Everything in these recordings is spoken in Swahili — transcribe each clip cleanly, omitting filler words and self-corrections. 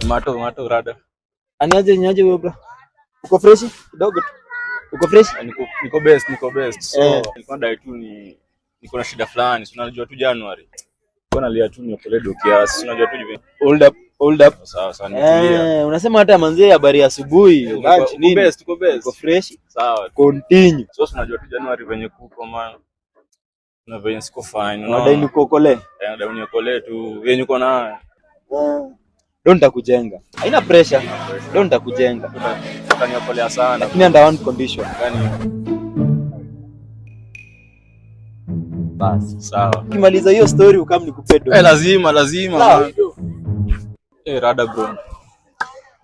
Mato rada. Niaje wewe bro? Uko fresh? Kidogo tu. Uko fresh? Niko best. So, nilikuwa dai tu niko na shida fulani. Si unajua tu January. Niko nalia tu niopele do kiasi. Unajua tu hivi. Hold up. Sawa nitulia. Unasema hata manzee habari asubuhi. Lunch nini? Tuko best. Uko fresh? Sawa. Continue. So unajua tu January venye kuko man. Na venye siko fine. Unadai nikokole. Nadai nikokole tu. Yenye uko na Don't takujenga. Haina pressure. Don't takujenga. Utaniokolea sana. Lakini under one condition. Gani? Basi. Sawa. Ukimaliza hiyo story ukam nikupe do. Lazima. Rada bro.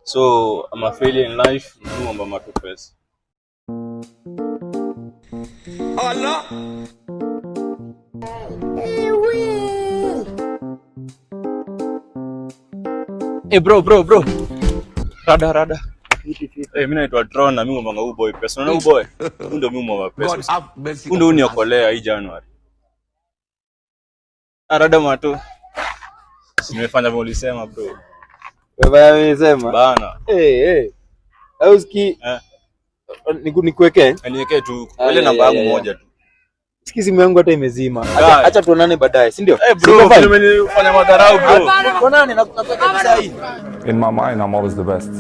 So I'm a failure in life. Naomba mato pesa. Allah. Bro. Rada. Mimi naitwa Tron na mimi ngomanga huyu boy pesa. Unaona huyu boy? Huyu ndio mimi ngomanga pesa. Huyu ndio uniokolea hii January. Rada mato. Nimefanya vile ulisema bro. Wewe umesema? Bana. Au ski nikuwekee? Niwekee tu. Ile namba yangu moja tu. Siki simu yangu hata imezima. Acha tuonane baadaye, si ndio? Bro, umenifanya madharau bro. Tuonane na kutoka kabisa hii. In my mind, I'm always the best.